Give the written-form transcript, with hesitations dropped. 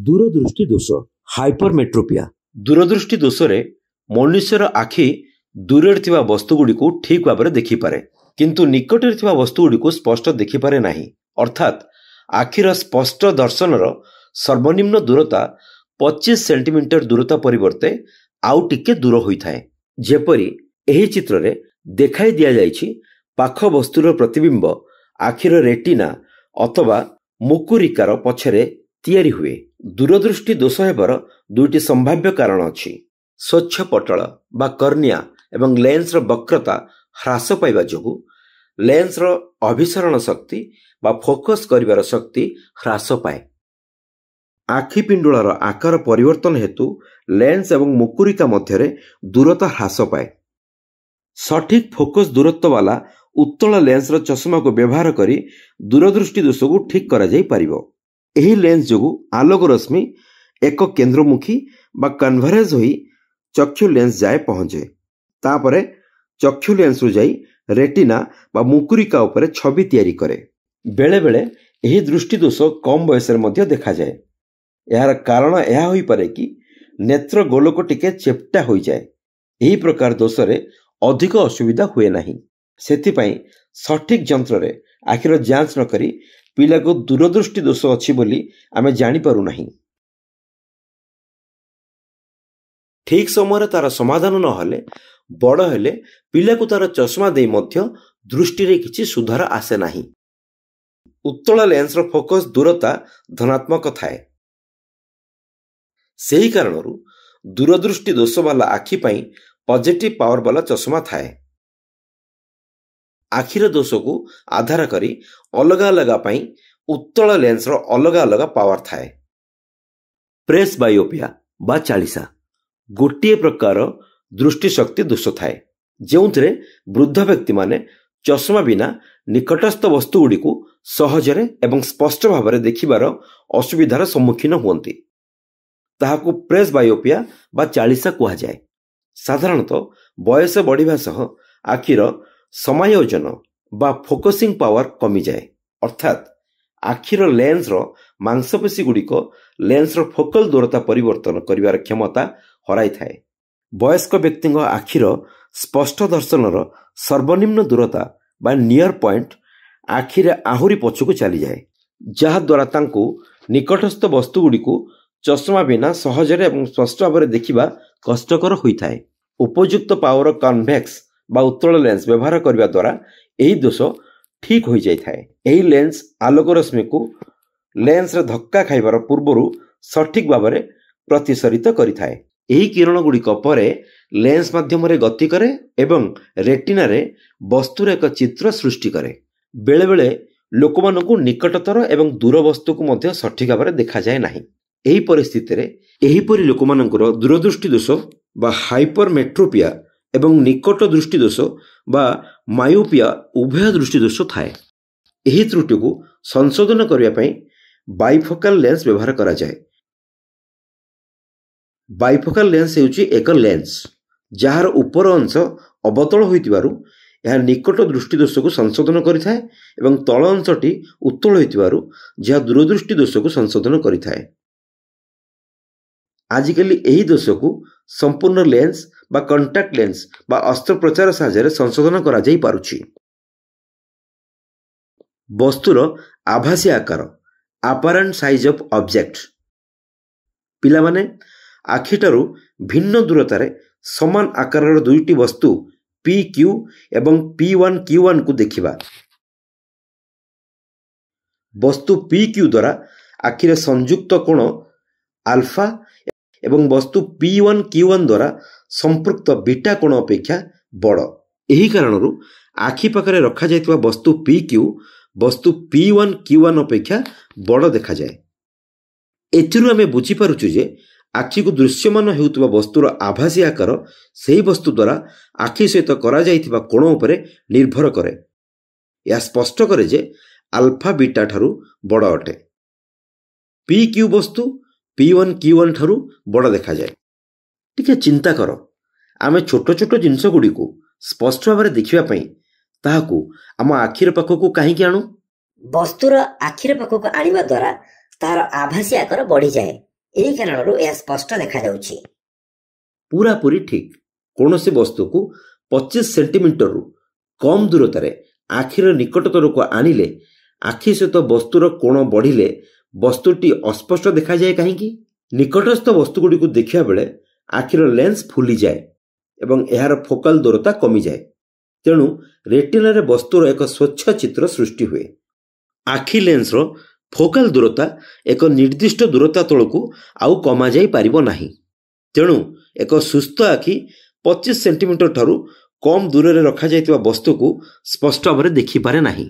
दूरदृष्टि दोष हाइपरमेट्रोपिया। दूरदृष्टि दोषरे मनुष्यर आखि दूर थिबा वस्तुगुड़ी को ठीक भाव देखि पारे, किंतु निकट थिबा वस्तुगुड़ी को स्पष्ट देखि पारे नाही। अर्थात आखिर स्पष्ट दर्शनर सर्वनिम्न दूरता 25 सेंटीमीटर दूरता परिवर्ते आउ टिके दूर होइथाए। जेपरि एही चित्र रे देखाई दिया जाइछि, पाख वस्तुर प्रतिबिंब आखिर रेटिना अथवा मुकुरिकार पछरे तैयारी हुए। दूरदृष्टि दोष हेबार दुईटी संभाव्य कारण अछि। स्वच्छ पटल बा कर्निया एवं लेंस वक्रता ह्रास पाइबा जोगु लेंस अभिसरण शक्ति बा फोकस करिवार शक्ति ह्रास पाए। आखि पिंडुलार आकार परिवर्तन हेतु लेंस एवं मुकुरिका मध्यरे दूरता ह्रास पाए। सठिक फोकस दूरत्व वाला उत्तल लेंस चषमा को व्यवहार करी दूरदृष्टि दोष को ठीक करा जाई परिबो। एही लेंस जोगु आलोक रश्मि एक केंद्रमुखी बा कन्भरेज होई चक्षु लेंस जाए पहुंचे। तापरे चक्षु लेंस रु जाई रेटिना बा मुकुरिका उपरे छवि तैयारी करे। बेले बेले एही दृष्टि दोष कम बयस रे मध्य देखा जाए। यार कारण यह होई पारे कि नेत्र गोलक टिके चेप्टा होई जाए। एही प्रकार दोष रे अधिक असुविधा हुए नहीं। सेथिपाई सठिक जंत्र रे आखिर जांच न करी पिला को दूरदृष्टि दोष अछि बोली आमे जानि पारु नहीं। ठीक समय तार समाधान न हले बड़ हेले पिला को तार चश्मा दे मध्य दृष्टि रे किछि सुधार आसे नाही। उत्तल लेंस रो फोकस दूरता धनात्मक थाए। सेही कारणरू दूरदृष्टि दोष वाला आखि पाई पॉजिटिव पावर वाला चश्मा थाए। आखिर दोष को आधार करी अलगा अलगा पाई उत्तल लेंस रो अलगा अलगा पावर थाए। प्रेस बायोपिया बा चालीसा गोटे प्रकार दृष्टि शक्ति दोष थाए, जोंथरे वृद्ध व्यक्ति माने चश्मा बिना निकटस्थ वस्तु गुडी को सहजरे एवं स्पष्ट भाव देखिबार असुविधार सम्मुखीन हुअंती। ताहाकू प्रेस बायोपिया बा चालीसा कुहा जाए। साधारणतः बयस बढ़िबा सह आखिर समायोजन बा फोकसिंग पावर कमी जाए। अर्थात आखिर लेंस रो मांसपेशी गुड़िक लेंस रो फोकल दूरता परिवर्तन करिवार क्षमता हराई थाए। वयस्क व्यक्ति आखिर स्पष्ट दर्शनर सर्वनिम्न दूरता बा नियर पॉइंट आखिरे आहुरी पछकु चली जाए, जहा द्वारा तांको निकटस्थ वस्तु गुड़िक चश्मा बिना सहजरे एवं स्पष्ट भाव देखिबा कष्टकर होइथाए। उपयुक्त पावर कन्वेक्स बा उत्तल लेंस व्यवहार करबा द्वारा एही दोष ठीक हो जाय थाए। एही लेंस आलोक रश्मि को लेंस रे धक्का खाइबार पूर्वरु सठिक भाव में प्रतिसरित करिथाए। एही किरण गुड़िक परे लेंस माध्यम रे गति करे एवं रेटिना रे वस्तुर एक चित्र सृष्टि करे। बेले बेले लोकमानकु निकटतर एवं दूर वस्तु को मध्य सठिक भाव में देखा जाए नाही। एही परिस्थिति रे एहीपरि लोकमानकर दूरदृष्टि दोष बा हाइपरमेट्रोपिया एवं निकट दृष्टि दोष बा मायोपिया उभय दृष्टि दोष थाए। एही त्रुटि को संशोधन करबा पई बाइफोकल लेंस व्यवहार करा जाए। बाइफोकल लेंस हेउची एक लेंस जार ऊपर अंश अवतल होइतिबारु यह निकट दृष्टि दोष को संशोधन करिथाए एवं तल अंशटी उत्तल होइतिबारु जहा दूरदृष्टि दोष को संशोधन करिथाए। आजिकली एही दोष को संपूर्ण लेंस बा कंटाक्ट लेंस बा अस्त्रोपचार साहाय्य संशोधन करा जाई पारुछि। वस्तुर आभासी आकार अपरेंट साइज ऑफ ऑब्जेक्ट पिला माने आखिटारु भिन्न दूरतारे समान आकारर दुईटी वस्तु PQ एवं P1Q1 को देखिबा। वस्तु PQ द्वारा आखिरे संयुक्त कोण अल्फा एवं वस्तु P1Q1 द्वारा संपृक्त बीटा कोण अपेक्षा बड़। एही कारणरू आखि पाखरे रखा जायतिबा वस्तु PQ वस्तु P1Q1 अपेक्षा बड़ देखा जाए। एथिरु आमे बुझी पारुछु जे आखि को दृश्यमान हेउतिबा वस्तुर आभासी आकार सेही वस्तु द्वारा आखि सहित करा जायतिबा कोण उपरे निर्भर करे। या स्पष्ट करे जे अल्फा बीटा ठारू बड़ अटे। PQ वस्तु P1Q1 ठारू बड़ देखा जाए। टिके चिंता कर, आमे छोट छोट जिनस गुडी को स्पष्ट भाव में देखिबा पई ताहाकू आम आखिर पाखकू काहीकि आणु? वस्तुर आखिर पाखकू आनिबा द्वारा तार आभासी आकार बढ़ी जाए ଏହି କାରଣରୁ ଏହା ସ୍ପଷ୍ଟ ଦେଖାଯାଉଛି। ପୂରାପୂରି ଠିକ୍। କୌଣସି ବସ୍ତୁକୁ 25 ସେଣ୍ଟିମିଟରରୁ କମ୍ ଦୂରତାରେ ଆଖିର ନିକଟତରକୁ ଆଣିଲେ ଆଖି ସହିତ ବସ୍ତୁର କୋଣ ବଢ଼ିଲେ ବସ୍ତୁଟି ଅସ୍ପଷ୍ଟ ଦେଖାଯାଏ କାହିଁକି? ନିକଟସ୍ଥ ବସ୍ତୁଗୁଡ଼ିକୁ ଦେଖିବା ବେଳେ ଆଖିର ଲେନ୍ସ ଫୁଲିଯାଏ ଏବଂ ଏହାର ଫୋକାଲ ଦୂରତା କମିଯାଏ। ତେଣୁ ରେଟିନାରେ ବସ୍ତୁର ଏକ ସ୍ୱଚ୍ଛ ଚିତ୍ର ସୃଷ୍ଟି ହୁଏ। ଆଖି ଲେନ୍ସର ଫୋକାଲ ଦୂରତା ଏକ ନିର୍ଦ୍ଦିଷ୍ଟ ଦୂରତା ତଳକୁ ଆଉ କମାଯାଇ ପାରିବ ନାହିଁ। ତେଣୁ ଏକ ସୁସ୍ଥ ଆଖି 25 ସେଣ୍ଟିମିଟର ଠାରୁ କମ୍ ଦୂରରେ ରଖାଯାଇଥିବା ବସ୍ତୁକୁ ସ୍ପଷ୍ଟ ଭାବରେ ଦେଖିପାରେ ନାହିଁ।